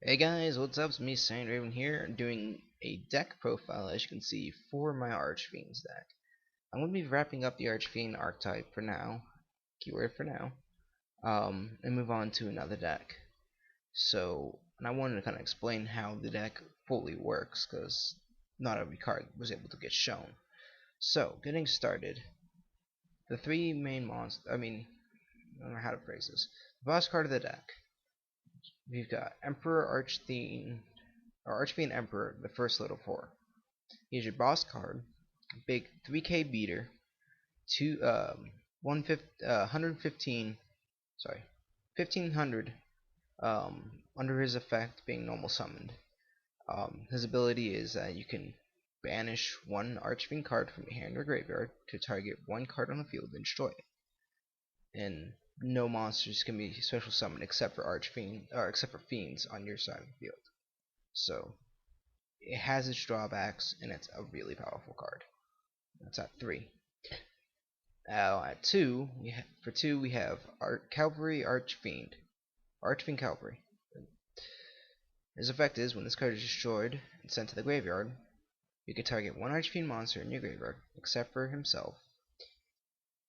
Hey guys, what's up? It's me, Saint Raven here, doing a deck profile, as you can see, for my Archfiends deck. I'm going to be wrapping up the Archfiend archetype for now, keyword for now, and move on to another deck. And I wanted to kind of explain how the deck fully works, because not every card was able to get shown. So, getting started, the three main monsters, I don't know how to phrase this. The boss card of the deck, we've got Emperor Archfiend Emperor, the first level 4. Here's your boss card, big 3k beater, 115, sorry, 1500 under his effect being normal summoned. His ability is that you can banish one Archfiend card from your hand or graveyard to target one card on the field and destroy it. And no monsters can be special summoned except for fiends on your side of the field. So it has its drawbacks, and it's a really powerful card. That's at 3. Now at 2, we have Cavalry Archfiend Cavalry. His effect is, when this card is destroyed and sent to the graveyard, you can target one Archfiend monster in your graveyard, except for himself,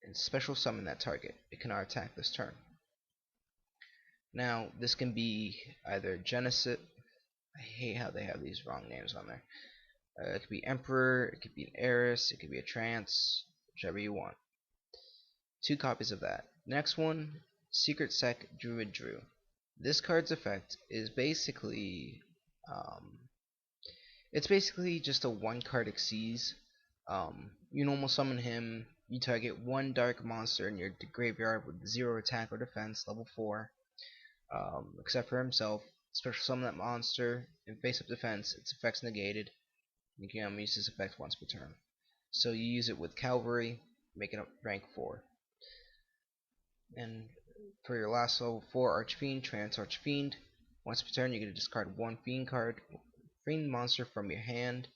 and special summon that target. It cannot attack this turn. Now, this can be either Genesis. I hate how they have these wrong names on there. It could be Emperor, it could be an Heiress, it could be a Trance, whichever you want. 2 copies of that. Next one, Secret Sec Druid Drew. This card's effect is basically, it's basically just a 1-card Xyz. You normal summon him, you target one dark monster in your graveyard with 0 attack or defense, level 4, except for himself. Special summon that monster, and face up defense, its effect's negated. You can use this effect once per turn. So you use it with Cavalry, making up rank 4. And for your last level 4 Archfiend, Trance Archfiend, once per turn you get to discard one Fiend monster from your hand,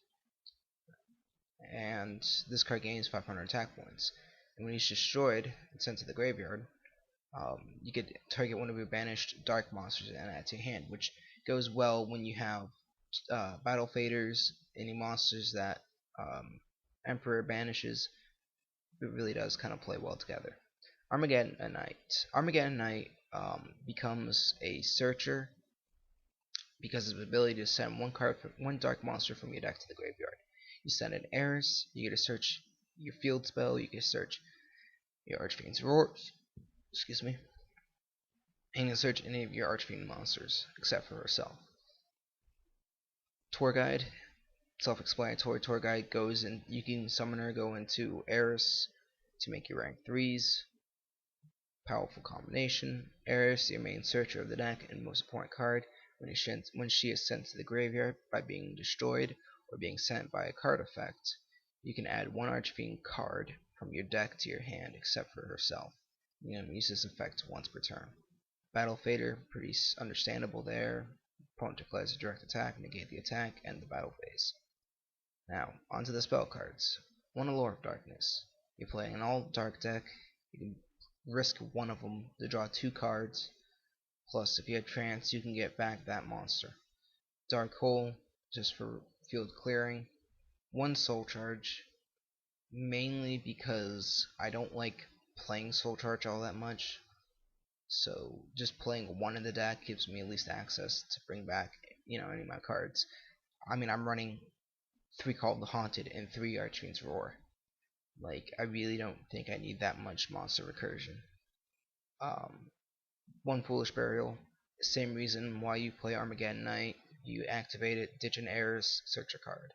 and this card gains 500 attack points. And when he's destroyed and sent to the graveyard, you could target one of your banished dark monsters and add to your hand, which goes well when you have battle faders, any monsters that Emperor banishes. It really does kind of play well together. Armageddon Knight becomes a searcher because of his ability to send one dark monster from your deck to the graveyard. You send an Heiress, you get to search your field spell, you get to search your Archfiend's Roar, excuse me, and you can search any of your Archfiend monsters except for herself. Tour Guide, self-explanatory. Tour Guide goes in, you can summon her, go into Heiress to make your rank 3s. Powerful combination. Heiress, your main searcher of the deck and most important card. When she is sent to the graveyard by being destroyed or being sent by a card effect, you can add one Archfiend card from your deck to your hand except for herself. You can use this effect once per turn. Battle Fader, pretty understandable there. Opponent declares a direct attack, negate the attack, end the battle phase. Now, onto the spell cards. One Allure of Darkness. You're playing an all-dark deck. You can risk one of them to draw 2 cards. Plus, if you have Trance, you can get back that monster. Dark Hole, just for field clearing. 1 Soul Charge, mainly because I don't like playing Soul Charge all that much. So just playing 1 in the deck gives me at least access to bring back, any of my cards. I'm running 3 Call the Haunted and 3 Archfiend's Roar. Like, I really don't think I need that much monster recursion. 1 Foolish Burial, same reason why you play Armageddon Knight. You activate it, ditch an Heiress, search a card.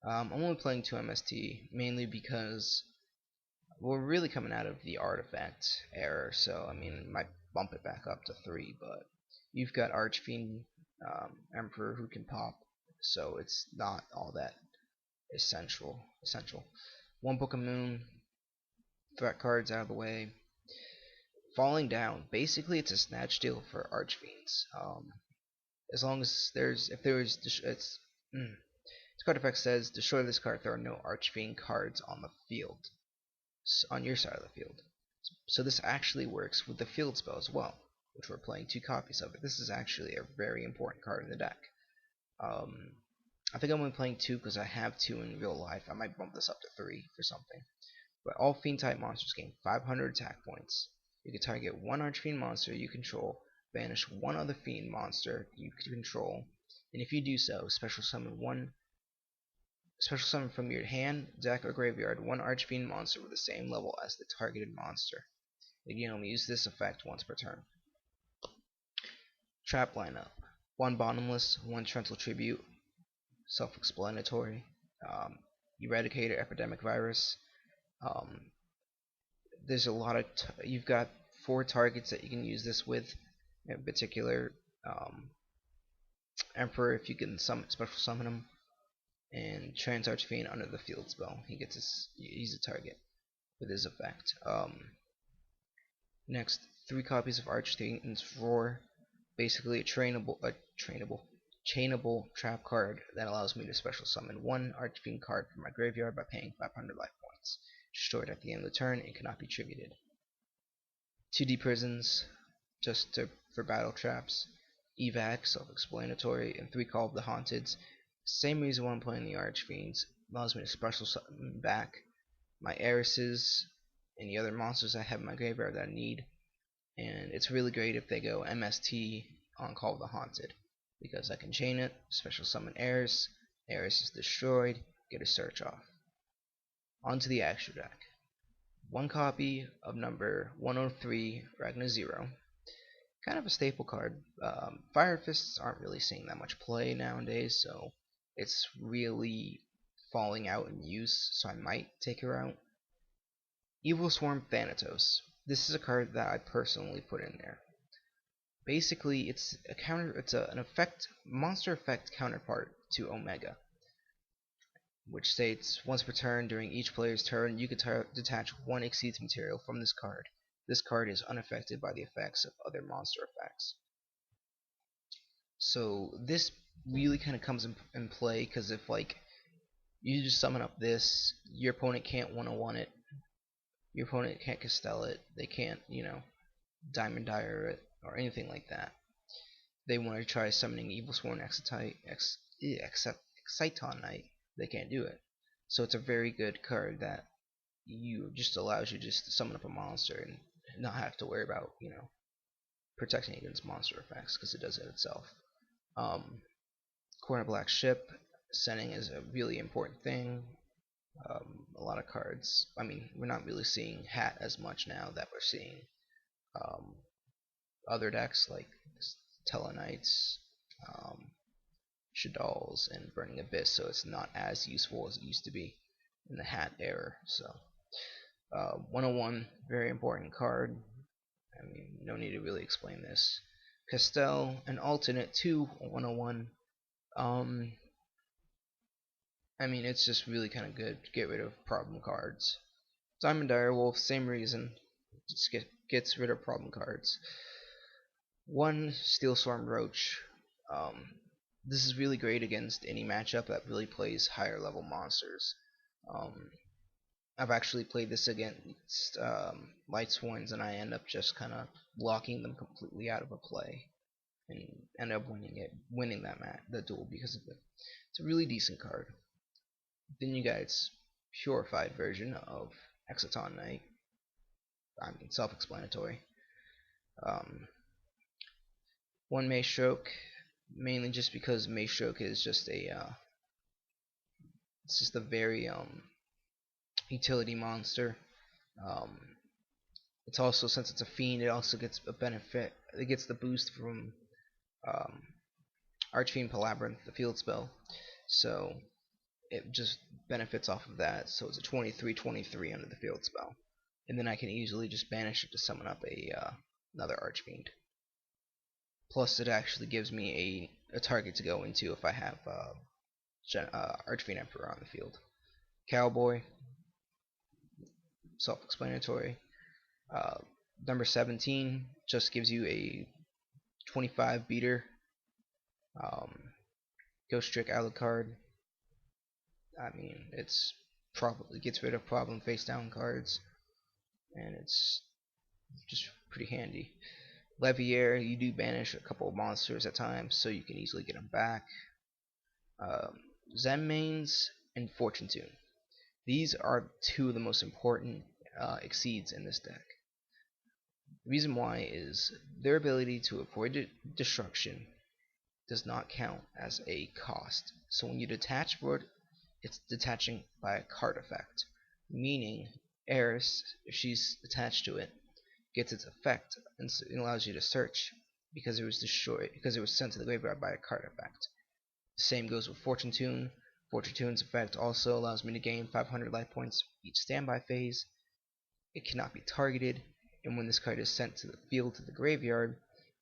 I'm only playing 2 MST, mainly because we're really coming out of the artifact era, so might bump it back up to 3, but you've got Archfiend Emperor who can pop, so it's not all that essential. 1 Book of Moon, threat cards out of the way. Falling Down, basically it's a snatch deal for Archfiends. As long as this card effect says, destroy this card, there are no Archfiend cards on the field, on your side of the field. So this actually works with the field spell as well. which we're playing 2 copies of it. This is actually a very important card in the deck. I think I'm only playing 2 because I have 2 in real life. I might bump this up to 3 for something. But all Fiend type monsters gain 500 attack points. You can target 1 Archfiend monster you control, banish 1 other Fiend monster you control, and if you do so, special summon from your hand, deck, or graveyard 1 Archfiend monster with the same level as the targeted monster. You can only use this effect once per turn. Trap lineup: 1 Bottomless, 1 Trental Tribute, self-explanatory. Eradicator, Epidemic Virus. There's a lot of you've got 4 targets that you can use this with. In particular, Emperor, if you can special summon him, and Trans Archfiend under the field spell. He's a target with his effect. Next, 3 copies of Archfiend's Roar, basically a chainable trap card that allows me to special summon 1 Archfiend card from my graveyard by paying 500 life points. Destroyed at the end of the turn and cannot be tributed. 2D Prisons, for battle traps. Evac, self-explanatory, and 3 Call of the Haunteds. Same reason why I'm playing the Archfiends. Allows me to special summon back my heiresses and the other monsters I have in my graveyard that I need. And it's really great if they go MST on Call of the Haunted, because I can chain it, special summon Heiress is destroyed, get a search off. Onto the extra deck. 1 copy of number 103, Ragna Zero. Kind of a staple card. Fire Fists aren't really seeing that much play nowadays, so it's really falling out in use, so I might take her out. Evil Swarm Thanatos. This is a card that I personally put in there. Basically, it's an monster effect counterpart to Omega, which states once per turn during each player's turn you can detach 1 Exceeds material from this card. This card is unaffected by the effects of other monster effects. So this really kind of comes in play because if you just summon up this, your opponent can't 101 it, your opponent can't Castell it, they can't Diamond Dire it or anything like that. They want to try summoning Evil Sworn Exciton Knight, they can't do it. So it's a very good card that allows you just to summon up a monster and not have to worry about protecting against monster effects, because it does it itself. Corner Black Ship sending is a really important thing. A lot of cards. I mean, we're not really seeing Hat as much now that we're seeing other decks like Tellarknights, Shaddolls, and Burning Abyss, so it's not as useful as it used to be in the Hat era. So 101, very important card. I mean, no need to really explain this. Castell, an alternate to 101. I mean, it's just really kind of good to get rid of problem cards. Diamond Direwolf, same reason, just gets rid of problem cards. 1 Steel Storm Roach. This is really great against any matchup that really plays higher level monsters. I've actually played this against Lightsworns, and I end up just kind of blocking them completely out of a play, and end up winning the duel because of it. It's a really decent card. Then you got its purified version of Exciton Knight. I mean, self-explanatory. 1 Maestroke, mainly just because Maestroke is just it's just a very utility monster. It's also, since it's a fiend, it also gets a benefit. It gets the boost from Archfiend Palabyrinth, the field spell. So it just benefits off of that. So it's a 23/23 under the field spell, and then I can easily just banish it to summon up another Archfiend. Plus, it actually gives me a target to go into if I have Archfiend Emperor on the field. Cowboy, self-explanatory. Number 17 just gives you a 25 beater. Ghost Trick Alucard. I mean, it gets rid of problem face down cards, and it's just pretty handy. Levier, you do banish a couple of monsters at times, so you can easily get them back. Zen mains and Fortune Tune. These are two of the most important exceeds in this deck. The reason why is their ability to avoid destruction does not count as a cost. So when you detach for it, it's detaching by a card effect, meaning Eris, if she's attached to it, gets its effect and it allows you to search because it was destroyed, because it was sent to the graveyard by a card effect. The same goes with Fortune Tune. Fortune Tune's effect also allows me to gain 500 life points each standby phase. It cannot be targeted, and when this card is sent to the field to the graveyard,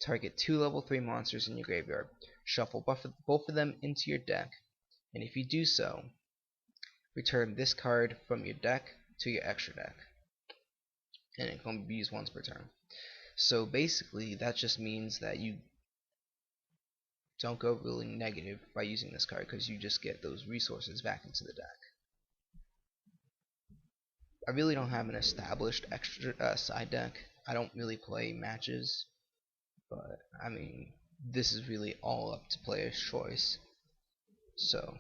target 2 level 3 monsters in your graveyard. Shuffle both of them into your deck, and if you do so, return this card from your deck to your extra deck. And it can be used once per turn. So basically, that just means that you don't go really negative by using this card because you just get those resources back into the deck. I really don't have an established extra side deck. I don't really play matches, but I mean, this is really all up to player's choice. So,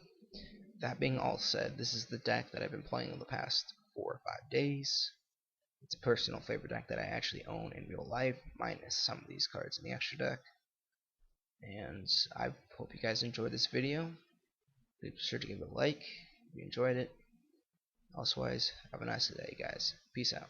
that being all said, this is the deck that I've been playing in the past 4 or 5 days. It's a personal favorite deck that I actually own in real life, minus some of these cards in the extra deck. And I hope you guys enjoyed this video. Be sure to give it a like if you enjoyed it. Elsewise, have a nice day, guys. Peace out.